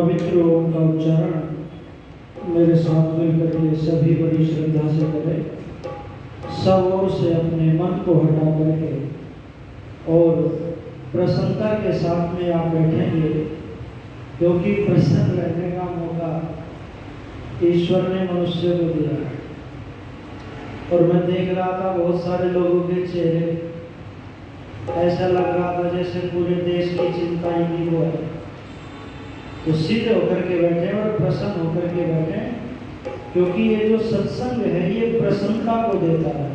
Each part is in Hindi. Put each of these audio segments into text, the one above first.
पवित्र ओम का उच्चारण मेरे साथ मिलकर के सभी बड़ी श्रद्धा से करें। सब ओर से अपने मन को हटा करके और प्रसन्नता के साथ में आप बैठेंगे, क्योंकि प्रसन्न रहने का मौका ईश्वर ने मनुष्य को दिया है। और मैं देख रहा था बहुत सारे लोगों के चेहरे, ऐसा लग रहा था जैसे पूरे देश की चिंता इन्हीं को है। तो सीधे होकर के बैठे और प्रसन्न होकर के बैठे, क्योंकि ये जो सत्संग है ये प्रसन्नता को देता है,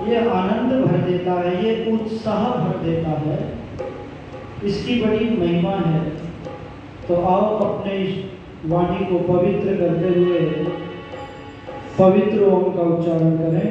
ये आनंद भर देता है, ये उत्साह भर देता है, इसकी बड़ी महिमा है। तो आओ अपने वाणी को पवित्र करते हुए पवित्र ओम का उच्चारण करें।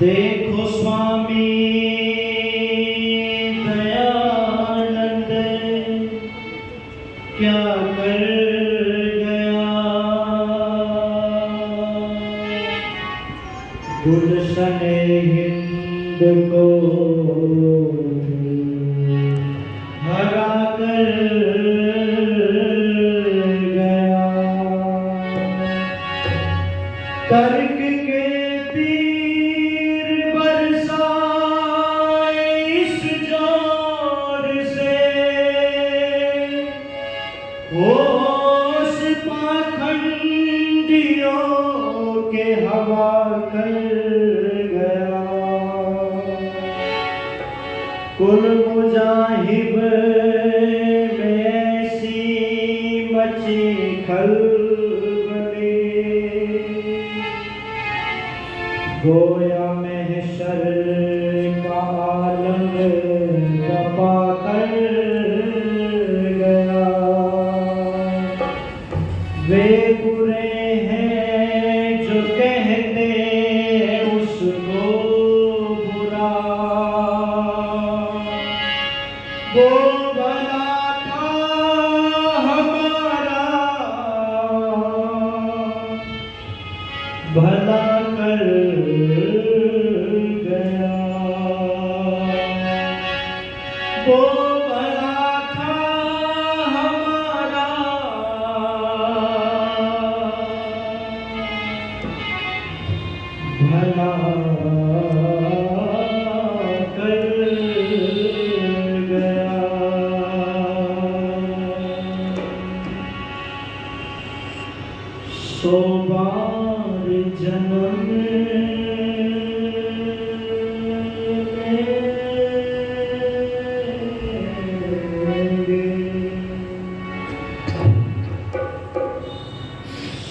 देखो स्वामी दयानंद क्या कर गया, गुलशन हिंद को हरा कर गया। तर्क के तीर बरसाए इस जोर से, होश पाखंडियों के हवा कर गया। कुल मुजाहिब में ऐसी मची खलबली, गोया महशर का आलम दबा कर गया। वे बुरे हैं जो कहते उसको बुरा, वो भला था हमारा भला कर गया। वो भला था हमारा भला कर गया। सो बार जन्म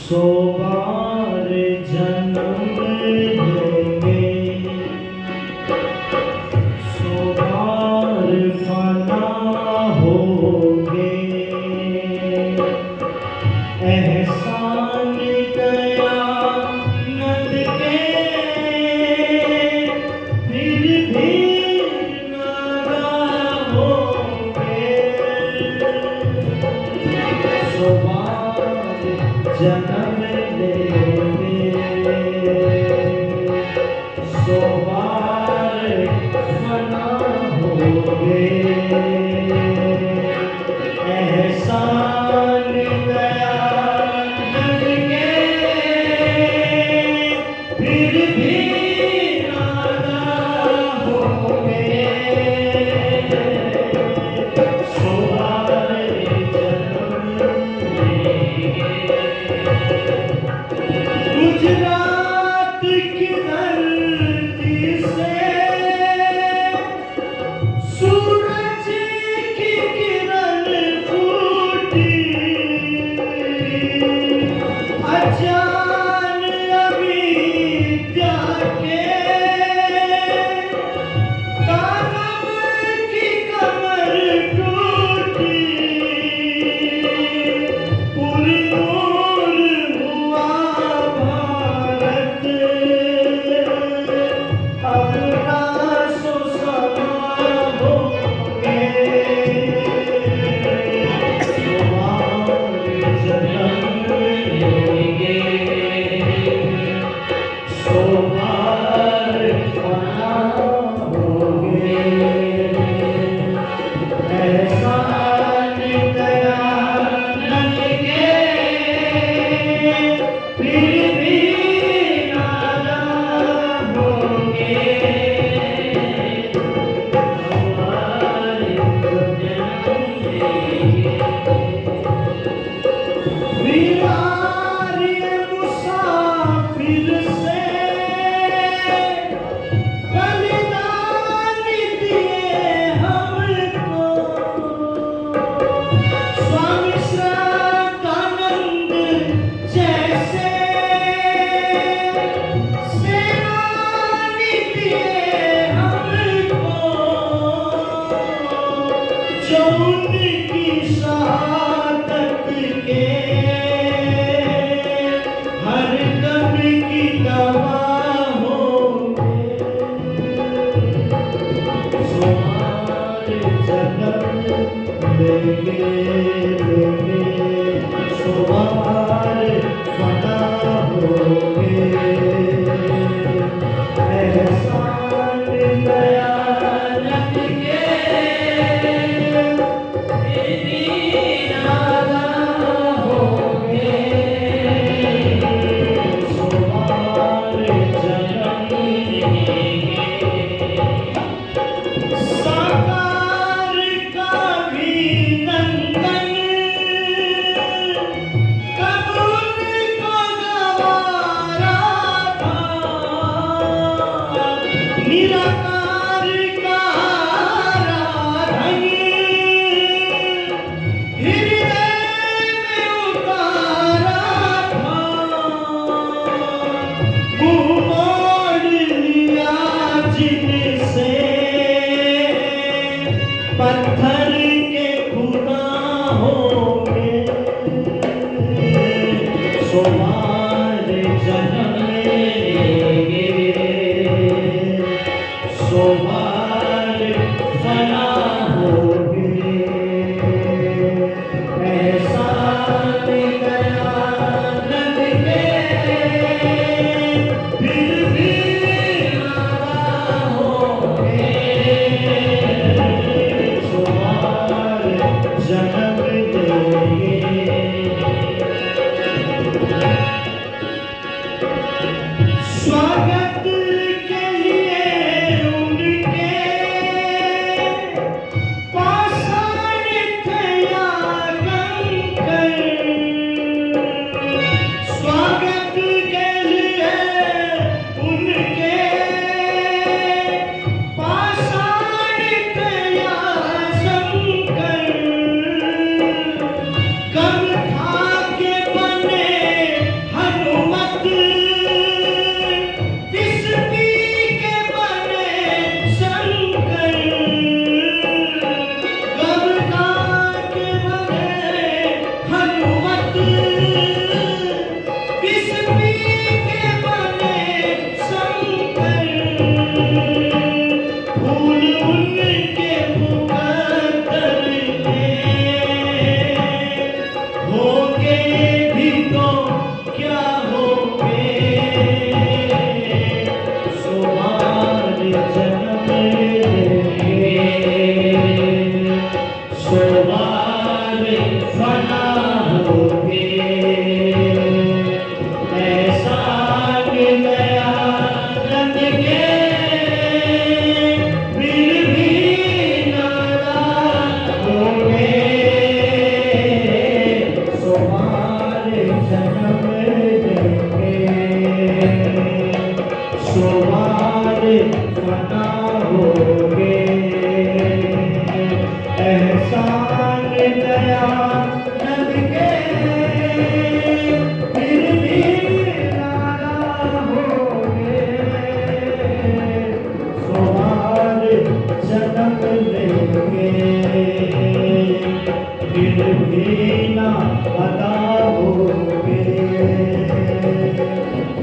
सो बार जन्म लेंगे, सो बार फना होंगे। सुबार जन्म लेंगे, सुबार फना होंगे। एहसान दयानंद के फिर भी नादा होंगे, सुबार गुजरात की धरती से सूरज की किरण फूटी, अजान अविद्या के दानव की कमर टूटी, पुरनूर हुआ भारत, अब रासो समा होंगे, सुबार जन्म लेंगे, सुबार फना होंगे। एहसान दयानंद के फिर भी नादा होंगे, वीरार्य मुसाफिर से बलिदान दिए हमको, स्वामी श्रद्धानंद जैसे भी तो क्या होगे, सुमार जन्म लेंगे, सुमार फना होगे, ऐसा गया रंग के फिर भी नाराज होगे, सुमार जन्म लेंगे, सुमार फना होगे, एहसान दयानंद के फिर भी नाराज होगे, सुमार जन्म लेंगे, फिर भी ना अदा होगे,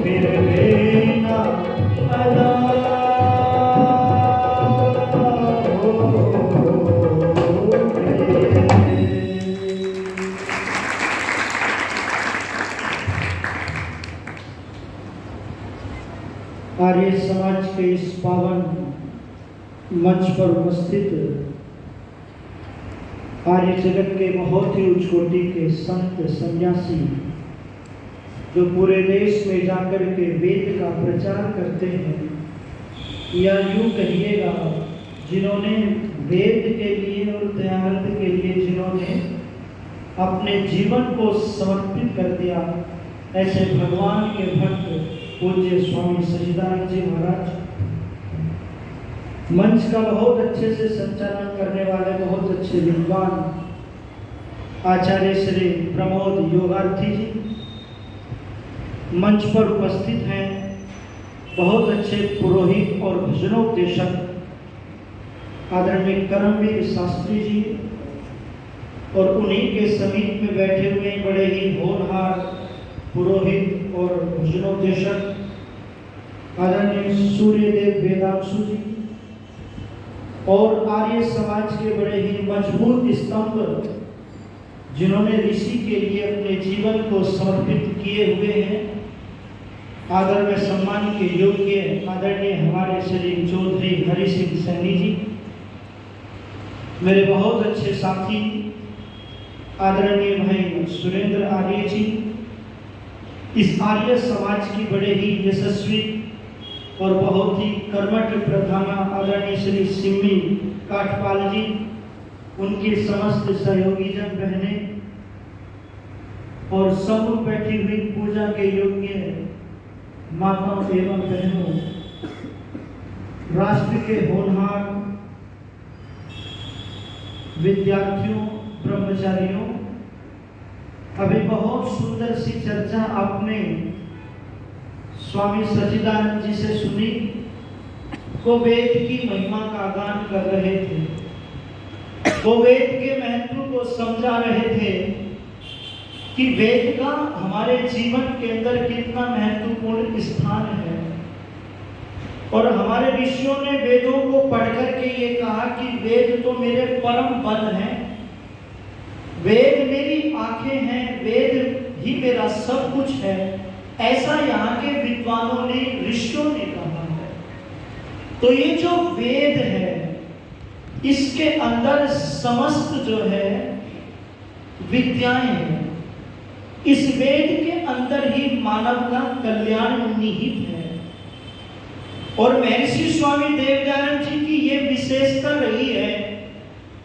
फिर भी ना अदा आर्य समाज के इस पावन मंच पर उपस्थित आर्य जगत के बहुत ही उच्च कोटि के संत सन्यासी जो पूरे देश में जाकर के वेद का प्रचार करते हैं, या यूं कहिएगा जिन्होंने वेद के लिए और दयानंद के लिए जिन्होंने अपने जीवन को समर्पित कर दिया, ऐसे भगवान के भक्त पूज्य स्वामी सच्चिदानंद जी महाराज मंच का बहुत अच्छे से संचालन करने वाले बहुत अच्छे विद्वान आचार्य श्री प्रमोद योगार्थी जी मंच पर उपस्थित हैं, बहुत अच्छे पुरोहित और भजनोपदेशक आदरणीय कर्मवीर शास्त्री जी, और उन्हीं के समीप में बैठे हुए बड़े ही होनहार पुरोहित और भजनोपदेशक आदरणीय सूर्यदेव वेदांशु जी, और आर्य समाज के बड़े ही मजबूत स्तंभ जिन्होंने ऋषि के लिए अपने जीवन को समर्पित किए हुए हैं, आदर में सम्मान के योग्य आदरणीय हमारे श्री चौधरी हरि सिंह सैनी जी, मेरे बहुत अच्छे साथी आदरणीय भाई सुरेंद्र आर्य जी, इस आर्य समाज की बड़े ही यशस्वी और बहुत ही कर्मठ प्रधान आदरणीय श्री सिम्मी काठपाल जी, उनकी समस्त सहयोगी जन बहनें और सम्मुख बैठी हुई पूजा के योग्य माताओं एवं बहनों, राष्ट्र के होनहार विद्यार्थियों, ब्रह्मचारियों, अभी बहुत सुंदर सी चर्चा आपने स्वामी सच्चिदानंद जी से सुनी, वो वेद की महिमा का गान कर रहे थे, वो वेद के महत्व को समझा रहे थे कि वेद का हमारे जीवन के अंदर कितना महत्वपूर्ण स्थान है, और हमारे ऋषियों ने वेदों को पढ़ करके ये कहा कि वेद तो मेरे परम बल हैं, वेद मेरी आंखें हैं, वेद ही मेरा सब कुछ है, ऐसा यहाँ के विद्वानों ने ऋषियों ने कहा है। तो ये जो वेद है इसके अंदर समस्त जो है विद्याएं हैं, इस वेद के अंदर ही मानव का कल्याण निहित है। और महर्षि स्वामी देवदयानंद जी की ये विशेषता रही है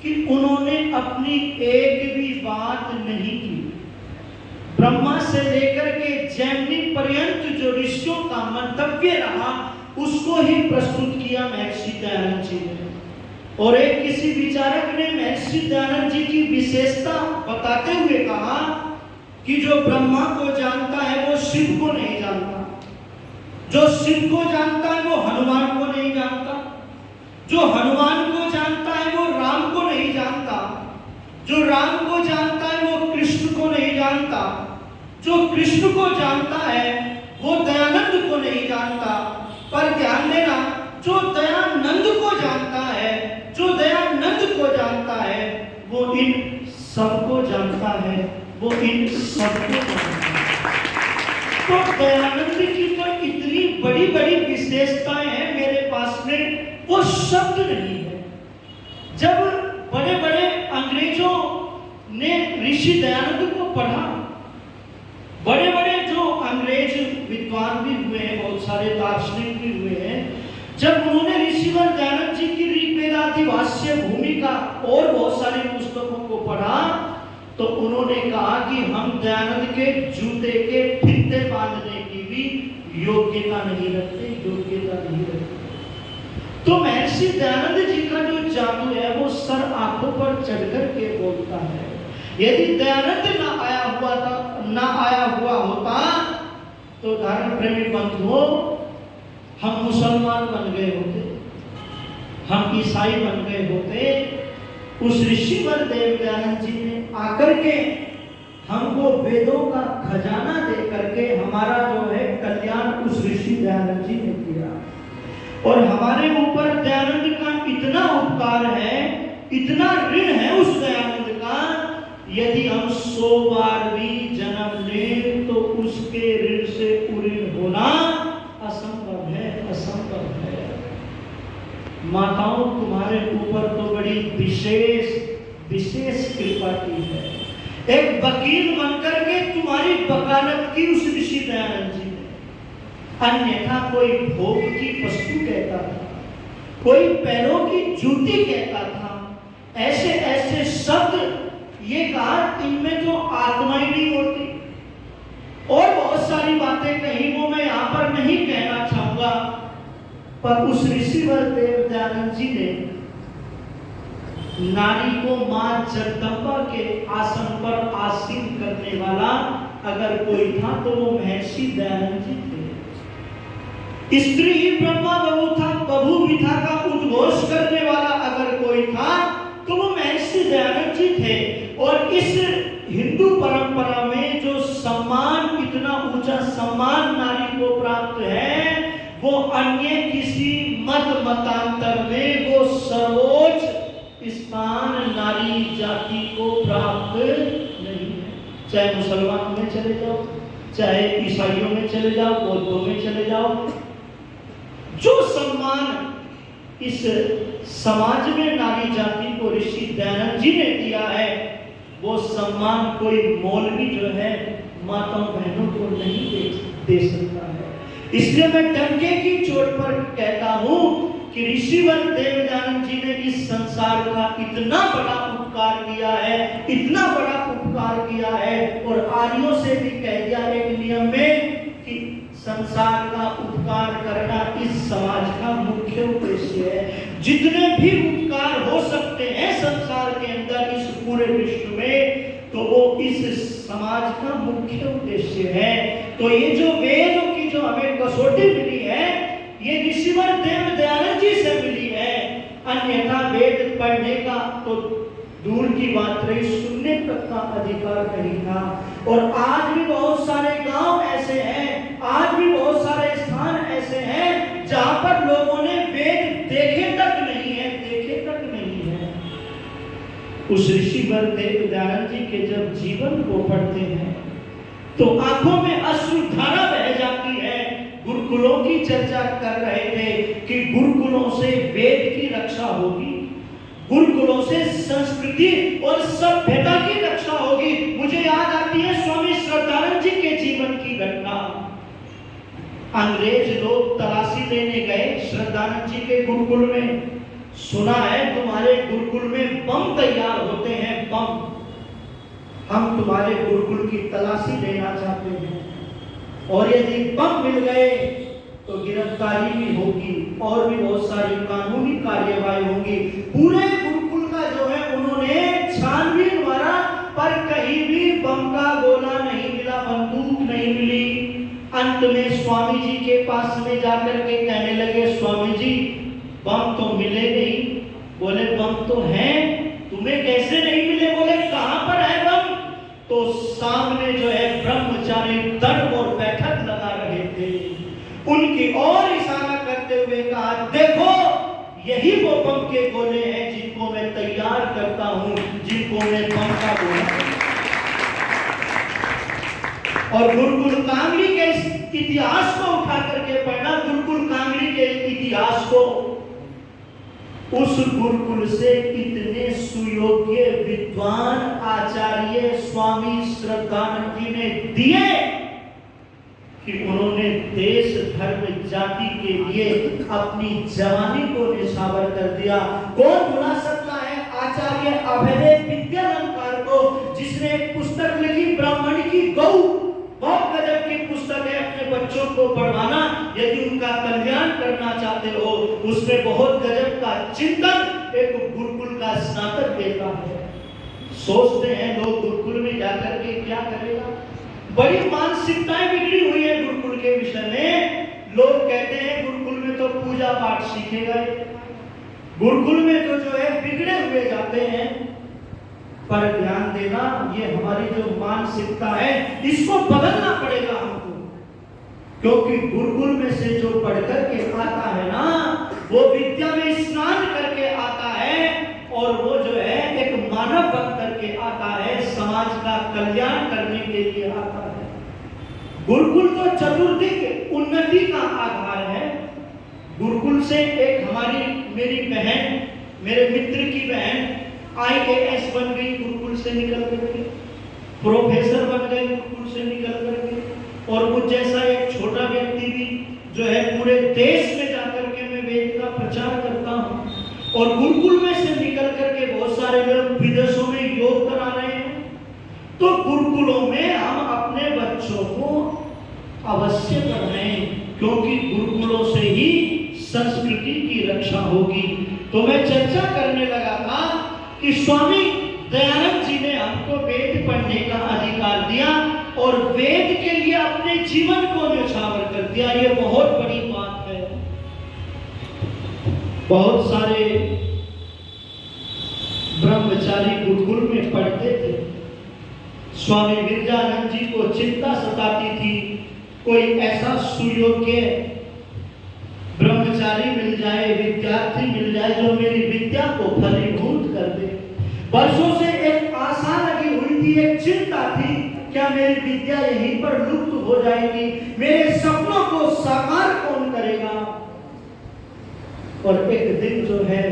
कि उन्होंने अपनी एक भी बात नहीं की, ब्रह्मा से लेकर के जैमिनी पर्यंत जो ऋषियों का मंतव्य रहा उसको ही प्रस्तुत किया महर्षि दयानंद जी ने। और एक किसी विचारक ने महर्षि दयानंद जी की विशेषता बताते हुए कहा कि जो ब्रह्मा को जानता है वो शिव को नहीं जानता, जो शिव को जानता है वो हनुमान को नहीं जानता, जो हनुमान को जानता है वो राम को नहीं जानता, जो राम को जानता है वो कृष्ण को नहीं जानता, जो कृष्ण को जानता है वो दयानंद को नहीं जानता। पर ध्यान देना, जो दयानंद को जानता है, जो दयानंद को जानता है वो इन सबको जानता है। वो इन सबको जानता है। तो दयानंद की तो इतनी बड़ी बड़ी विशेषताएं हैं मेरे पास में वो शब्द नहीं है। जब बड़े बड़े अंग्रेजों ने ऋषि दयानंद को पढ़ा, बड़े बड़े जो अंग्रेज विद्वान भी हुए हैं, बहुत सारे दार्शनिक भी हुए हैं, जब उन्होंने ऋषिवर दयानंद जी की ऋग्वेदादि भाष्य भूमिका और बहुत सारी पुस्तकों को पढ़ा, तो उन्होंने कहा कि हम दयानंद के जूते के फीते बांधने की भी योग्यता नहीं रखते। तो महर्षि दयानंद जी का जो जादू है वो सर आंखों पर चढ़कर के बोलता है। यदि दयानंद ना आया हुआ होता तो धर्म प्रेमी बंधुओं, हम मुसलमान बन गए होते, हम ईसाई बन गए होते। उस ऋषिवर देव दयानंद जी ने आकर के हमको वेदों का खजाना दे करके हमारा जो है कल्याण उस ऋषि दयानंद जी ने किया। और हमारे ऊपर दयानंद का इतना उपकार है, इतना ऋण है उस दयानंद का, यदि हम 100 बार भी जन्म लें तो उसके ऋण से पूर्ण होना असंभव है। माताओं, तुम्हारे ऊपर तो बड़ी विशेष कृपा की है। एक वकील बनकर के तुम्हारी वकालत की उस ऋषि दयानंद जी ने। अन्यथा कोई भोग की वस्तु कहता था, कोई पैरों की जूती कहता था, ऐसे ऐसे शब्द ये कहा, इनमें तो आत्मा ही नहीं होती। और बहुत सारी बातें कही, वो मैं यहाँ पर नहीं कहना चाहूंगा। पर उस ऋषिवर देव दयानंद जी ने नारी को मां जगदम्बा के आसन पर आसीन करने वाला अगर कोई था तो वो महर्षि दयानंद जी थे। स्त्री ही ब्रह्मा बभू विथा का उद्घोष करने वाला अगर कोई था तो वो महर्षि दयानंद जी थे। और इस हिंदू परंपरा में जो सम्मान, इतना ऊंचा सम्मान नारी को प्राप्त है, वो अन्य किसी मतांतर में वो सर्वोच्च स्थान नारी जाति को प्राप्त नहीं है। चाहे मुसलमानों में चले जाओ, चाहे ईसाइयों में चले जाओ, बौद्धों में चले जाओ, जो सम्मान इस समाज में नारी जाति को ऋषि दयानंद जी ने दिया है, वो सम्मान कोई मौलवी जो है माताओं बहनों को नहीं दे सकता है। इसलिए मैं डंके की चोट पर कहता हूं कि ऋषिवर देव दयानंद जी ने इस संसार का इतना बड़ा उपकार किया है, इतना बड़ा उपकार किया है। और आर्यों से भी कह दिया एक नियम में कि संसार का उपकार करना इस समाज का मुख्य उद्देश्य है। जितने भी उपकार हो सकते हैं संसार के अंदर, इस पूरे विश्व में, तो वो इस समाज का मुख्य उद्देश्य है। तो ये जो वेद की जो हमें कसौटी मिली है, ये ऋषिवर देव दयानंद जी से मिली है। अन्यथा वेद पढ़ने का तो दूर की बात रही, सुनने तक का अधिकार नहीं था। और आज भी बहुत सारे गांव ऐसे हैं, आज भी बहुत सारे स्थान ऐसे हैं जहां पर लोगों ने वेद देखे तक नहीं है। उस ऋषिवर देव दयानंद जी के जब जीवन को पढ़ते हैं तो आंखों में अश्रुधारा बह जाती है। गुरुकुलों की चर्चा कर रहे थे कि गुरुकुलों से वेद की रक्षा होगी, गुरुकुलों से संस्कृति और सभ्यता की रक्षा होगी। मुझे याद आती है स्वामी श्रद्धानंद जी के जीवन की घटना। अंग्रेज लोग तलाशी लेने गए श्रद्धानंद जी के गुरुकुल में। सुना है तुम्हारे गुरुकुल में बम तैयार होते हैं, बम, हम तुम्हारे गुरुकुल की तलाशी लेना चाहते हैं, और यदि बम मिल गए तो गिरफ्तारी भी होगी और भी बहुत सारी कानूनी कार्यवाही होगी। पूरे गुरुकुल का जो है उन्होंने छानबीन मारा, पर कहीं भी बम का गोला नहीं मिला, बंदूक नहीं मिली। अंत में स्वामी जी के पास में जाकर के कहने लगे, स्वामी जी बम तो मिले नहीं। बोले बम तो हैं, तुम्हें कैसे नहीं मिले? बोले कहां पर है बम? तो सामने जो है ब्रह्मचारी दंड और बैठक लगा रहे थे, उनकी ओर इशारा करते हुए कहा, देखो यही वो बम के गोले हैं जिनको मैं तैयार करता हूं, जिनको मैं बम का गोला। और गुरुकुल कांगड़ी के इतिहास को उठा करके पढ़ना, गुरुकुल कांगड़ी के इतिहास को। उस गुरुकुल से इतने सुयोग्य विद्वान आचार्य स्वामी श्रद्धानंद जी ने दिए कि उन्होंने देश धर्म जाति के लिए अपनी जवानी को निछावर कर दिया। कौन भुला सकता है आचार्य अभय विद्यालंकार को, जिसने एक पुस्तक लिखी ब्राह्मण की गौ, बहुत गजब की पुस्तक है, अपने बच्चों को पढ़वाना यदि उनका कल्याण करना चाहते हो। उसमें बहुत गजब का चिंतन एक गुरुकुल का स्नातक देता है। सोचते हैं लोग गुरुकुल में जाकर के क्या करेगा, बड़ी मानसिकताएं बिगड़ी हुई है गुरुकुल के विषय में। लोग कहते हैं गुरुकुल में तो पूजा पाठ सीखेगा, गुरुकुल में तो जो है बिगड़े हुए जाते हैं। पर ध्यान देना, ये हमारी जो मानसिकता है इसको बदलना पड़ेगा हमको, क्योंकि गुरुकुल में से जो पढ़ करके आता है ना, वो विद्या में स्नान करके आता है और वो जो है एक मानव बन करके आता है, समाज का कल्याण करने के लिए आता है। गुरुकुल तो चतुर्दिक उन्नति का आधार है। गुरुकुल से एक हमारी मेरी बहन, मेरे मित्र की बहन IAS बन गई गुरुकुल से निकल करके, प्रोफेसर बन गए गुरुकुल से निकल करके। और मुझ जैसा एक छोटा व्यक्ति भी जो है पूरे देश में जाकर के मैं वेद का प्रचार करता हूँ, और गुरुकुल में से निकल करके बहुत सारे लोग विदेशों में योग करा रहे हैं। तो गुरुकुलों में हम अपने बच्चों को अवश्य पढ़ाएं, क्योंकि गुरुकुलों से ही संस्कृति की रक्षा होगी। तो मैं चर्चा करने लगा था कि स्वामी दयानंद जी ने हमको वेद पढ़ने का अधिकार दिया और वेद के लिए अपने जीवन को न्यौछावर कर दिया। ये बहुत बड़ी बात है। बहुत सारे ब्रह्मचारी गुरुकुल में पढ़ते थे। स्वामी विरजानंद जी को चिंता सताती थी, कोई ऐसा सुयोग्य ब्रह्मचारी मिल जाए, विद्यार्थी मिल जाए जो मेरी विद्या को फलीभूत कर दे। वर्षों से एक आशा लगी हुई थी, एक चिंता थी, क्या मेरी विद्या यहीं पर लुप्त हो जाएगी, मेरे सपनों को साकार कौन करेगा। और एक दिन जो है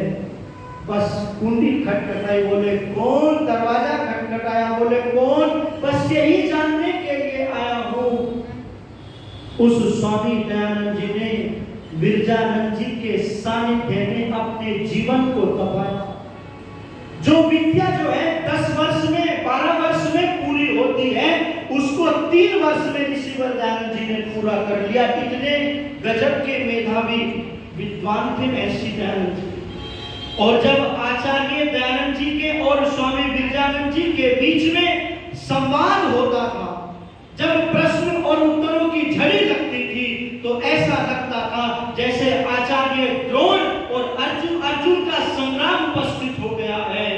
बस कुंडी खटखटाई, बोले कौन, दरवाजा खटखटाया, बोले कौन, बस यही जानने के लिए आया हूं। उस स्वामी दयानंद जी ने विरजानंद जी के सानिध्य में अपने जीवन को तपाया। जो विद्या जो है 10 वर्ष में 12 वर्ष में पूरी होती है, उसको 3 वर्ष में ऋषि वरदानंद जी ने पूरा कर लिया। इतने गजब के मेधावी विद्वान थे ऐसी दयानंद जी। और जब आचार्य दयानंद जी के और स्वामी विरजानंद जी के बीच में संवाद होता था, जब प्रश्न और उत्तरों की झड़ी लगती थी, तो ऐसा लगता था जैसे आचार्य द्रोण और अर्जुन का संग्राम उपस्थित हो गया है।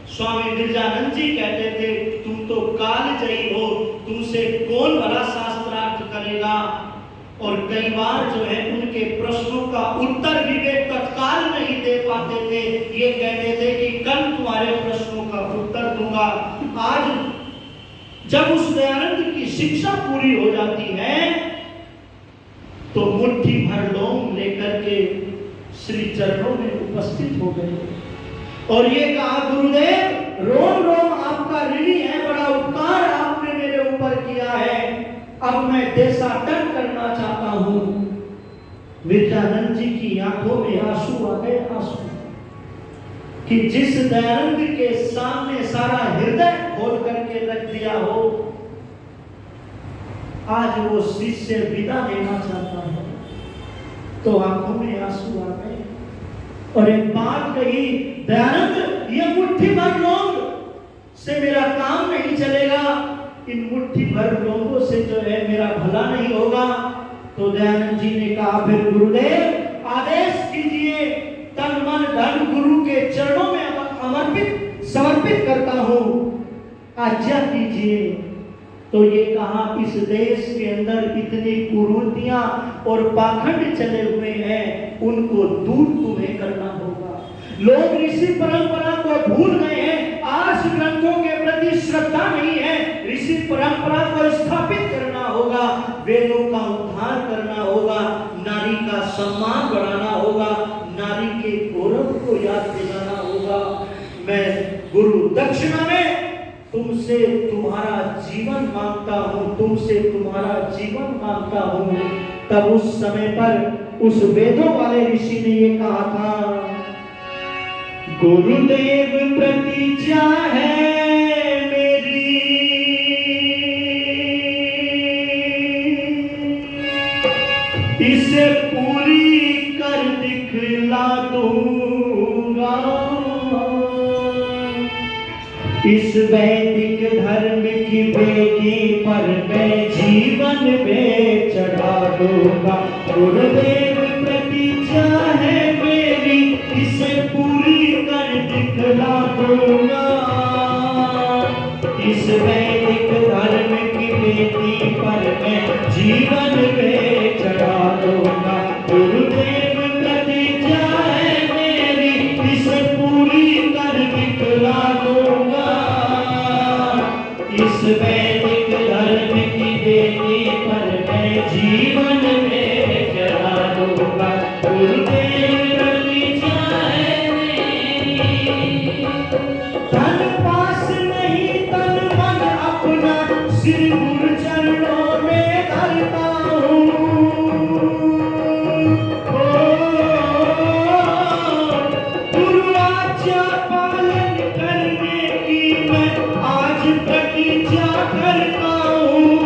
स्वामी विरजानंद जी कहते थे, तुम तो कालजयी हो, तुमसे कौन भला शास्त्रार्थ करेगा। और कई बार जो है उनके प्रश्नों का उत्तर भी वे तत्काल नहीं दे पाते थे। ये कहते थे कि कल तुम्हारे प्रश्नों का उत्तर दूंगा। आज जब उस दयानंद की शिक्षा पूरी हो जाती है, तो मुट्ठी भर लौंग लेकर के श्री चरणों में उपस्थित हो गए और ये कहा, गुरुदेव रोम रोम आपका ऋणी है, बड़ा उपकार आपने मेरे ऊपर किया है, अब मैं देशाटन करना चाहता हूं। विरजानंद जी की आंखों में आंसू आ गए, आंसू, कि जिस दयानंद के सामने सारा हृदय खोल करके रख दिया हो, आज वो शिष्य विदा लेना चाहता है। तो आंखों में आंसू आ गए और एक बात कही, दयानंद ये मुट्ठी भर लौंग से मेरा काम नहीं चलेगा, इन मुट्ठी भर लोगों से जो है मेरा भला नहीं होगा। तो दयानंद जी ने कहा, फिर गुरुदेव आदेश कीजिए, तन मन धन गुरु के चरणों में समर्पित करता हूं, आज्ञा कीजिए। तो ये कहा, इस देश के अंदर इतनी कुरीतियां और पाखंड चले हुए हैं, उनको दूर तुम्हें करना होगा। लोग ऋषि परंपरा को भूल गए हैं, आर्ष ग्रंथों के प्रति श्रद्धा नहीं है, ऋषि परंपरा को स्थापित करना दक्षिणा में तुमसे तुम्हारा जीवन मांगता हूं, तुमसे तुम्हारा जीवन मांगता हूं। तब उस समय पर उस वेदों वाले ऋषि ने ये कहा था, गुरुदेव प्रतिज्ञा है मेरी, इसे पूरी कर दिखला दूंगा। इस वैदिक धर्म की वेदी पर मैं जीवन में चढ़ा दूंगा। गुरुदेव प्रतिज्ञा है मेरी, इसे पूरी कर दिखला दूंगा। इस वैदिक धर्म की वेदी पर मैं जीवन में चढ़ा दूंगा। गुरुदेव प्रतिज्ञा है मेरी, इसे पूरी कर दिखला दूंगा। इस वैदिक धर्म की वेदी पर मैं जीवन में चढ़ा दूंगा। गुरुदेव प्रतिज्ञा है मेरी। तन पास नहीं तन मन अपना सिर गुरु चरणों में धरता हूँ। गुरु आज्ञा पालन करने की मैं आज प्रतिज्ञा करता हूँ।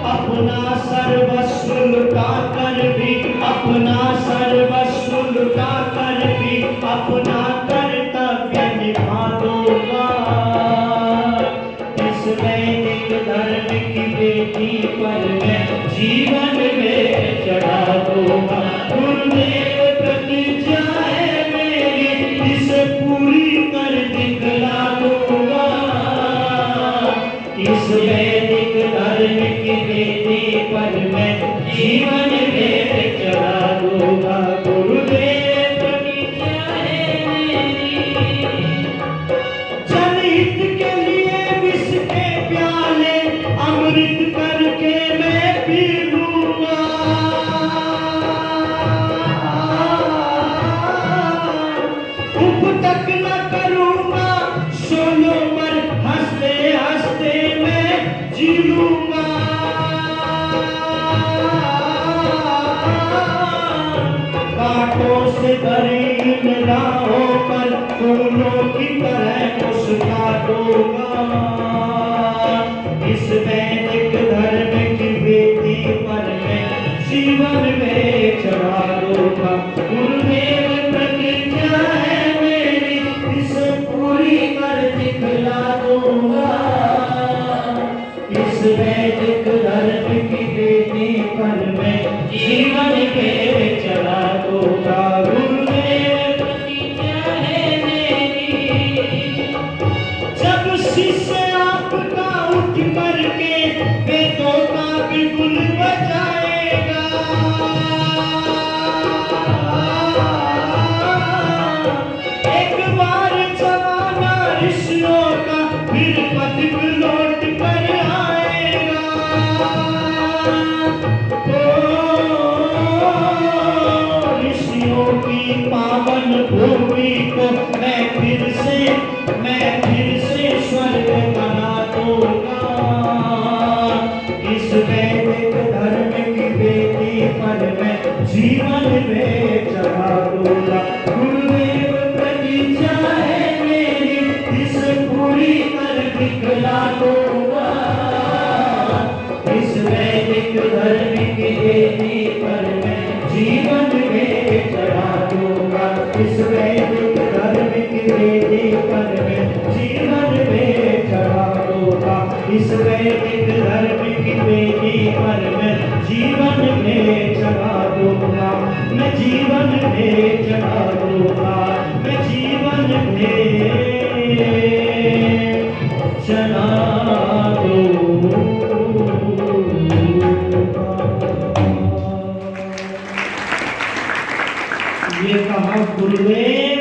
अपना सर्वस्व लुटा कर भी, अपना सर्वस्व लुटा कर भी अपना कर्तव्य निभा दूंगा। इस वैदिक धर्म की वेदी पर मैं जीवन में चढ़ा दूंगा। गुरुदेव प्रतिज्ञा है मेरी, इसे पूरी कर दिखला दूंगा। इस वैदिक धर्म की वेदी पर मैं जीवन में चढ़ा दूंगा। गुरुदेव प्रतिज्ञा है मेरी। जनहित के लिए विष के प्याले अमृत करके मैं पी लूंगा। उप तक न करूंगा सोलो पर हंसते हंसते मैं जी लूंगा। बातों से भरी इन राहों पर फूलों की तरह मुस्कुरा दूंगा। इस वैदिक धर्म की वेदी पर मैं जीवन में चढ़ा दूंगा। गुरुदेव प्रतिज्ञा है मेरी, इसे पूरी कर दिखला दूंगा। इस वैदिक धर्म की वेदी पर मैं जीवन में चढ़ा दूंगा। गुरुदेव प्रतिज्ञा है मेरी। जब शिष्य आपका उठ करके वेदों का बिगुल बजाएगा, एक बार जमाना ऋषियों का फिर पथिक लौट कर आएगा। ऋषियों की पावन भूमि को मैं फिर से स्वर्ग बना दूंगा। इस वैदिक धर्म की वेदी पर मैं जीवन में चढ़ा दूंगा। गुरुदेव प्रतिज्ञा है मेरी, इसे पूरी कर दिखला दूंगा। इस वैदिक धर्म की वेदी पर मैं जीवन में चढ़ा दूंगा। इस वैदिक धर्म की वेदी पर मैं जीवन में चढ़ा दूंगा। इस वैदिक धर्म की वेदी पर मैं जीवन में चढ़ा दूंगा। मैं जीवन में चढ़ा दूंगा। मैं जीवन में चढ़ा दूंगा। ये कहा गुरुदेव,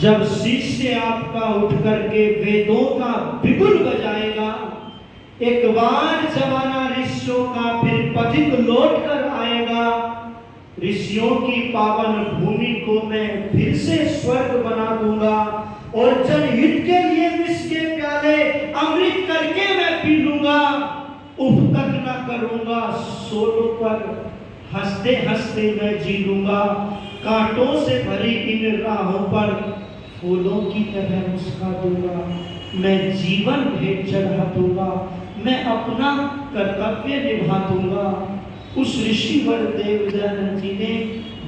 जब शिष्य आपका उठ करके वेदों का बिगुल बजाएगा, एक बार जमाना ऋषियों का फिर पथिक लौट कर आएगा, ऋषियों की पावन भूमि को मैं फिर से स्वर्ग बना दूंगा और जनहित के लिए विष के प्याले अमृत करके मैं पी लूंगा। उफ तक न करूंगा सोलों पर, हंसते हंसते मैं जी लूंगा। कांटों से भरी इन राहों पर फूलों की तरह मुस्का दूंगा। मैं जीवन भेंट चढ़ा दूंगा, मैं अपना कर्तव्य निभा दूंगा। उस ऋषिवर देवदयानंद जी ने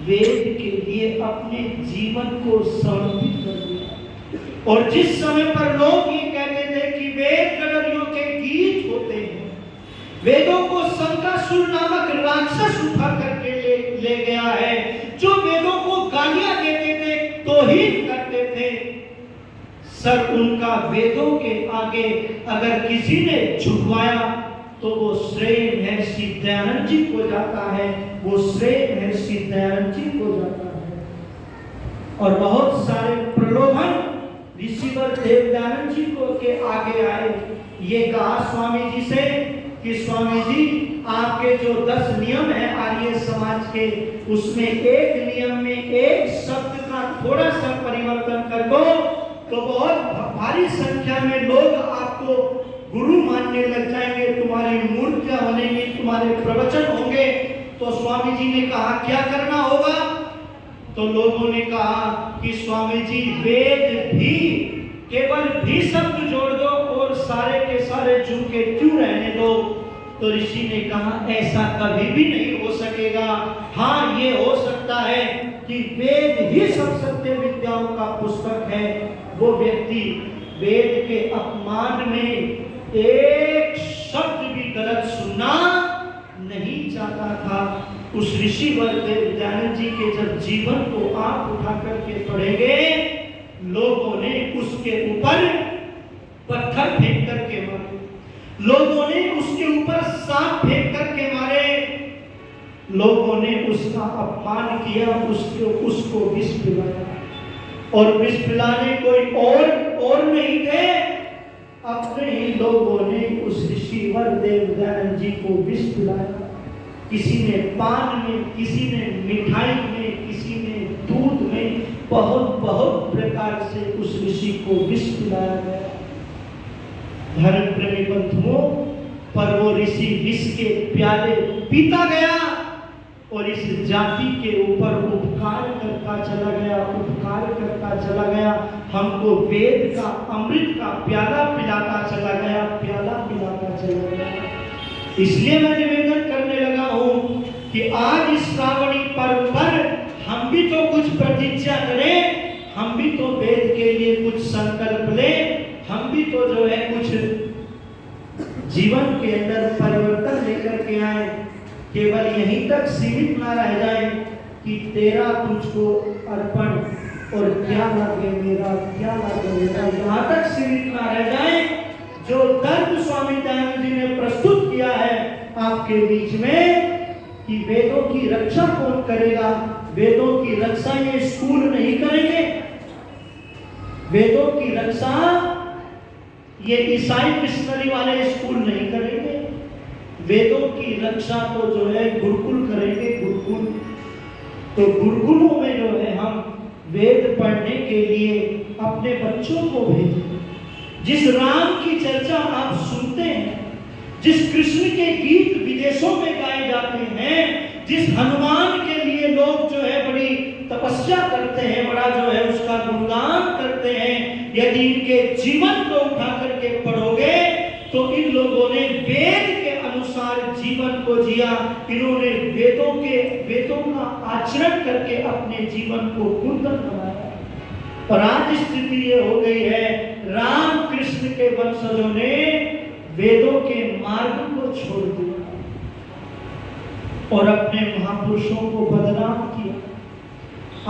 वेद के लिए अपने जीवन को समर्पित कर दिया। और जिस समय पर लोग ये कहते थे कि वेद गणरियों के गीत होते हैं, वेदों को शंकासुर नामक राक्षस उठा करके ले गया है, जो वेदों को गालियां देते थे, तौहीन करते थे, सर उनका वेदों के आगे अगर किसी ने झुकवाया तो वो श्रेय महर्षि दयानंद जी को जाता है, वो श्रेय महर्षि दयानंद जी को जाता है। और बहुत सारे प्रलोभन ऋषिवर देवदयानंद जी को के आगे आए। ये कहा स्वामी जी से कि स्वामी जी आपके जो 10 नियम है आर्य समाज के, उसमें एक नियम में एक शब्द का थोड़ा सा परिवर्तन कर दो तो बहुत भारी संख्या में लोग आपको गुरु मानने लग जाएंगे, तुम्हारी मूर्तियां बनेंगी, तुम्हारे प्रवचन होंगे। तो स्वामी जी ने कहा क्या करना होगा? तो लोगों ने कहा कि स्वामी जी वेद भी, केवल भी शब्द जोड़ दो और सारे के सारे जू के क्यों रहने दो। तो ऋषि ने कहा ऐसा कभी भी नहीं हो सकेगा। हाँ, ये हो सकता है कि वेद ही सब सत्य विद्याओं का पुस्तक है। वो व्यक्ति वेद के अपमान में एक शब्द भी गलत सुनना नहीं चाहता था। उस ऋषिवर देवदयानंद जी के जब जीवन को आप उठा करके पढ़ेंगे, लोगों ने उसके ऊपर पत्थर फेंक करके मारे, लोगों ने उसके ऊपर सांप फेंक करके मारे, लोगों ने उसका अपमान किया, उसको विष पिलाया। और विष पिलाने कोई और नहीं थे, अपने ही लोगों ने उस ऋषिवर देवदयानंद जी को विष पिलाया। किसी ने पान में, किसी ने मिठाई में, किसी ने दूध में, बहुत बहुत प्रकार से उस ऋषि को विष पिलाया गया। धर्म प्रेमी बंधुओं, पर वो ऋषि विष के प्याले पीता गया और इस जाति के ऊपर उपकार करता चला गया, उपकार करता चला गया। हमको वेद का अमृत का प्याला पिलाता चला गया, प्याला पिलाता चला गया। इसलिए मैं निवेदन करने लगा हूं कि आज इस श्रावणी पर्व पर हम भी तो कुछ प्रतिज्ञा करें, हम भी तो वेद के लिए कुछ संकल्प लें, हम भी तो जो है कुछ जीवन के अंदर परिवर्तन लेकर के आए। केवल यहीं तक सीमित ना रह जाए कि तेरा तुझको अर्पण और क्या लगे मेरा, क्या लगे मेरा, यहाँ तक सीमित ना रह जाए। जो धर्म स्वामी दयानंद जी ने प्रस्तुत किया है आपके बीच में कि वेदों की रक्षा कौन करेगा, वेदों की रक्षा ये स्कूल नहीं करेंगे, वेदों की रक्षा ये ईसाई मिशनरी वाले स्कूल नहीं करेंगे। वेदों की रक्षा तो जो है गुरुकुल करेंगे, गुरुकुल। तो गुरुकुलों में जो है हम वेद पढ़ने के लिए अपने बच्चों को भेजें। जिस राम की चर्चा आप सुनते हैं, जिस कृष्ण के गीत विदेशों में गाए जाते हैं, जिस हनुमान के लिए लोग जो है बड़ी तपस्या करते हैं, बड़ा जो है उसका गुणगान करते हैं, यदि इनके जीवन को उठा करके पढ़ोगे तो इन लोगों ने वेद के अनुसार जीवन को जिया। इन्होंने वेदों का आचरण करके अपने जीवन को कुंदन बनाया। और आज स्थिति ये हो गई है, राम कृष्ण के वंशजों ने वेदों के मार्ग को छोड़ दिया और अपने महापुरुषों को बदनाम किया।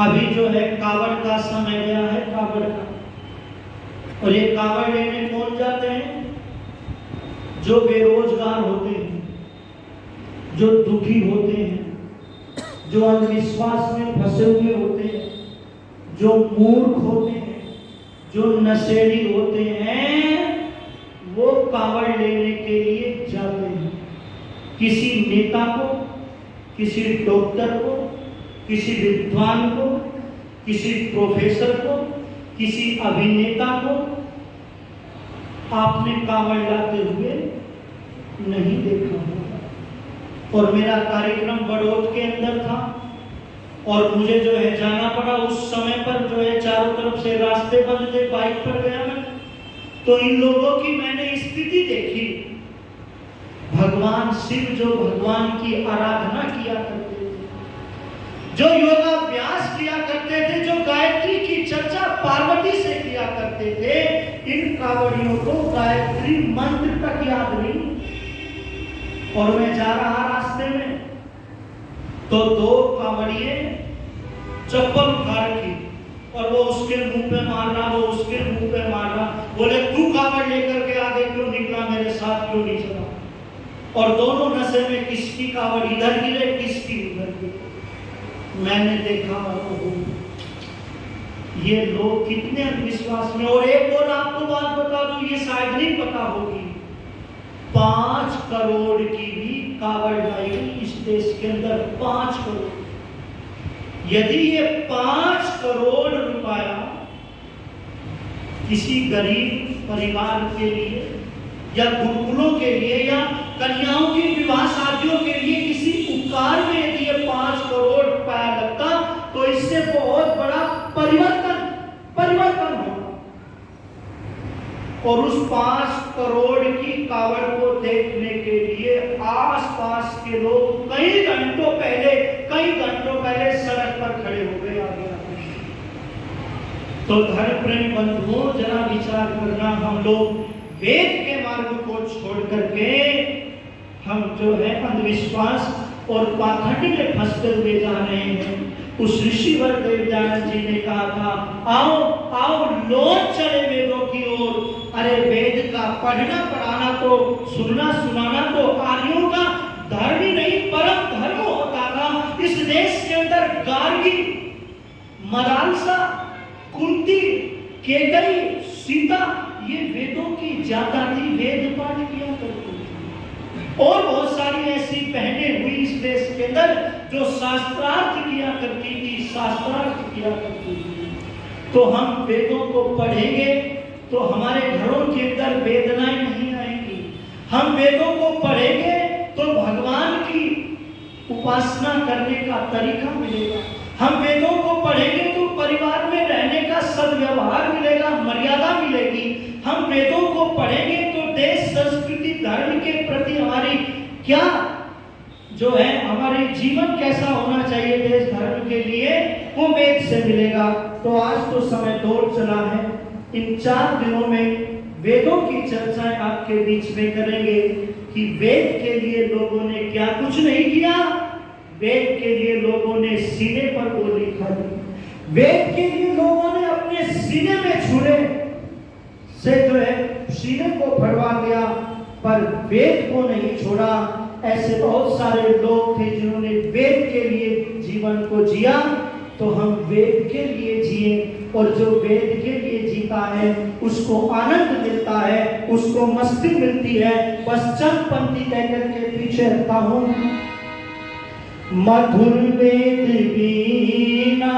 अभी जो है कावड़ का समय गया है, कावड़ का। और ये कावड़ लेने कौन जाते हैं? जो बेरोजगार होते हैं, जो दुखी होते हैं, जो अंधविश्वास में फंसे हुए होते हैं, जो मूर्ख होते हैं, जो नशेड़ी होते हैं, वो कावड़ लेने के लिए जाते हैं। किसी नेता को, किसी डॉक्टर को, किसी विद्वान को, किसी प्रोफेसर को, किसी अभिनेता को आपने कांवड़ लाते हुए नहीं देखा होगा। और मेरा कार्यक्रम बड़ौद के अंदर था और मुझे जो है जाना पड़ा। उस समय पर जो है चारों तरफ से रास्ते बंद थे, बाइक पर गया मैं, तो इन लोगों की मैंने स्थिति देखी। भगवान शिव जो भगवान की आराधना किया करते थे, जो योगाभ्यास किया करते थे, जो गायत्री की चर्चा पार्वती से किया करते थे, इन कांवड़ियों को गायत्री मंत्र तक याद नहीं। और मैं जा रहा रास्ते में तो दो कांवड़िए चप्पल उठा रखी और वो उसके मुंह पे मार रहा, वो उसके मुंह पे मार रहा। बोले तू कांवड़ लेकर के आगे क्यों निकला, मेरे साथ क्यों नहीं चला? और दोनों नशे में किसकी कांवड़ इधर गिरे, किसकी उधर गिरे। मैंने देखा ये लोग कितने अंधविश्वास में। और एक और आपको बात बता दूं, ये शायद नहीं पता होगी, 5 करोड़ की भी कांवड़ लाई इस देश के अंदर। 5 करोड़। यदि ये 5 करोड़ रुपया किसी गरीब परिवार के लिए या गुरुकुलों के लिए या कन्याओं की विवाह शादियों के लिए किसी उपकार में यदि ये 5 करोड़ रुपया लगता तो इससे बहुत बड़ा परिवर्तन होगा। और उस 5 करोड़ की कांवड़ को देखने के लिए आसपास के लोग कई घंटों पहले सड़क पर खड़े हो गए आगे। तो धर्म प्रेम बंधुओं, जरा विचार करना, हम लोग वेद के मार्ग को छोड़ करके हम जो है अंधविश्वास और पाखंड में फंसते हुए जा रहे हैं। उस ऋषिवर देवदयानंद जी ने कहा था, आओ आओ लौट चले वेदों की ओर। अरे वेद का पढ़ना पढ़ाना तो, सुनना सुनाना तो आर्यों का धर्म ही नहीं परम धर्म होता था। इस देश के अंदर गार्गी, मदालसा, कुंती, केकई, सीता, ये वेदों की ज्यादा थी, वेद पाठ किया करती थी। और बहुत सारी ऐसी बहनें हुई इस देश के अंदर जो शास्त्रार्थ किया करती थी। तो हम वेदों को पढ़ेंगे तो हमारे घरों के अंदर वेदनाएं नहीं आएंगी। हम वेदों को पढ़ेंगे तो भगवान की उपासना करने का तरीका मिलेगा। हम वेदों को पढ़ेंगे तो परिवार में रहने का सद्व्यवहार मिलेगा, मर्यादा मिलेगी। हम वेदों को पढ़ेंगे तो देश, संस्कृति, धर्म के प्रति हमारी क्या जो है, हमारे जीवन कैसा होना चाहिए देश धर्म के लिए, वो वेद से मिलेगा। तो आज तो समय दौड़ चला है। इन 4 दिनों में वेदों की चर्चाएं आपके बीच में करेंगे कि वेद के लिए लोगों ने क्या कुछ नहीं किया। वेद के लिए लोगों ने सीने पर गोली खाई। वेद के लिए लोगों ने अपने सीने में छुरे से जो है सीने को फड़वा दिया, पर वेद को नहीं छोड़ा। ऐसे बहुत सारे लोग थे जिन्होंने वेद के लिए जीवन को जिया। तो हम वेद के लिए जिए, और जो वेद के लिए जीता है उसको आनंद मिलता है, उसको मस्ती मिलती है। बस चंद पंक्ति कहकर के पीछे हटता हूं। मधुर वेद वीणा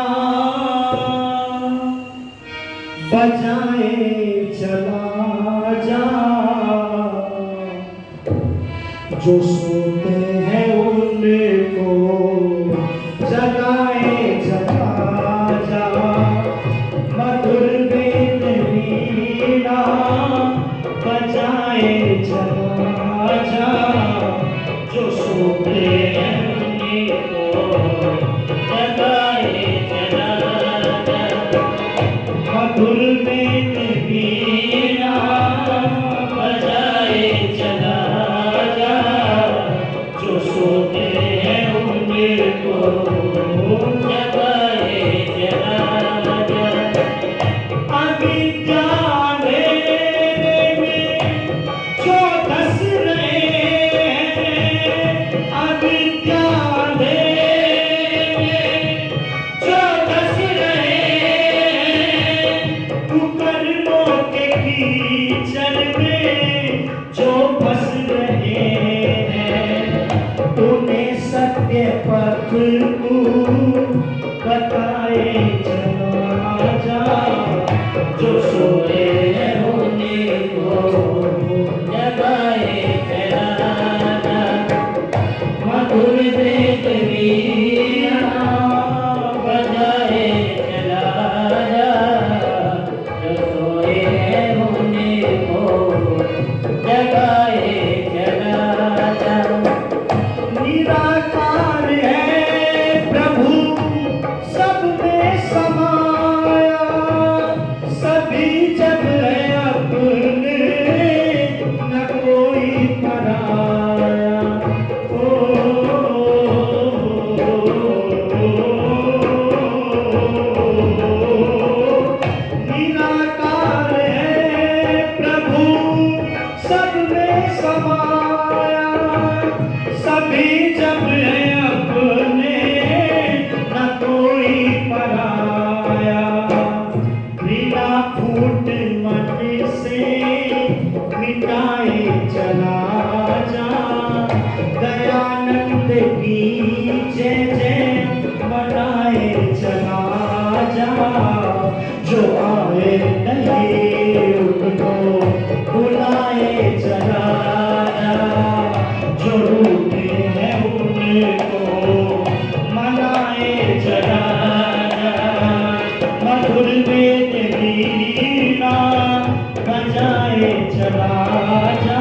बजाए चला जा, जो सोते हैं उनको जगाए चला जा। मधुर वेद वीणा बजाए चला जा, जो सोते हैं मधुर वेद वीणा बजाए चला जा, जो सोते हैं उनको जगाए चला जा। अविद्या अंधेरे में जो धंस रहे हैं, अविद्या सत्य के पथ तू बताए चला जा, जो सोए होने को जगाए चला जा, मधुर वेद वीणा बजाए चला जा, जो सोए होने को जगाए चला जा। निराकार है प्रभु सब में समाया, सभी जब है अपने न कोई पराया। निराकार है प्रभु सब में समाया, सभी जब है अपने न कोई पराया। बिना फूट मन से मिटाए चला जा, दयानंद की जय जय मनाए चला जा, जो आए नहीं उनको बुलाए चला जा, जो रूठे हैं उनको मनाए चला जा, मधुर वेद वीणा बजाए चला जा,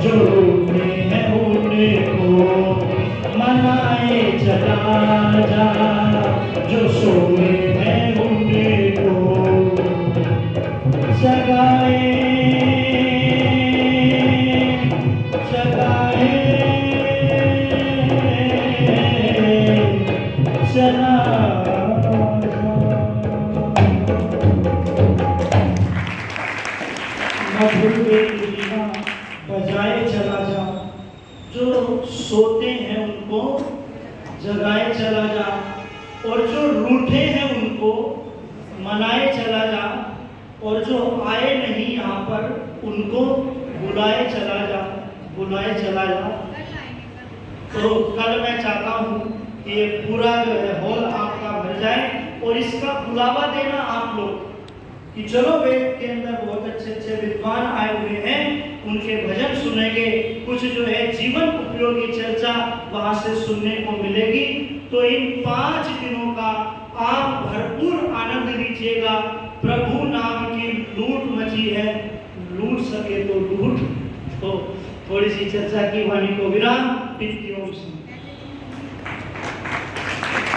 जो रूठे हैं उनको मनाए चला जा, जो सोए हैं उनको जगाए जगाए चला मधुर वेद वीणा बजाए चला जा, जो सोते हैं उनको जगाए चला जा, और जो रूठे हैं उनको मनाए चला जा, और जो आए नहीं यहाँ पर उनको बुलाए चला जा, बुलाए चला जा। तो कल मैं चाहता हूँ कि ये पूरा जो है हॉल आपका भर जाए, और इसका बुलावा देना आप लोग कि चलो वेद के अंदर बहुत अच्छे अच्छे विद्वान आए हुए हैं, उनके भजन सुनेंगे, कुछ जो है जीवन उपयोगी चर्चा वहां से सुनने को मिलेगी। तो इन 5 दिनों का आप भरपूर आनंद लीजिएगा। प्रभु नाम की लूट मची है, लूट सके तो लूट। तो थोड़ी सी चर्चा की वाणी को विराम।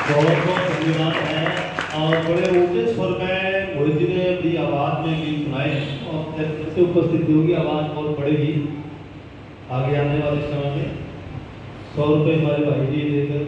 बहुत बहुत धन्यवाद है। और बड़े ऊंचे स्वर में मोहित जी ने अपनी आवाज में गीत सुनाए, और जैसे उपस्थिति होगी आवाज और बढ़ेगी। आगे आने वाले समय में 100 रुपये हमारे भाई जी देकर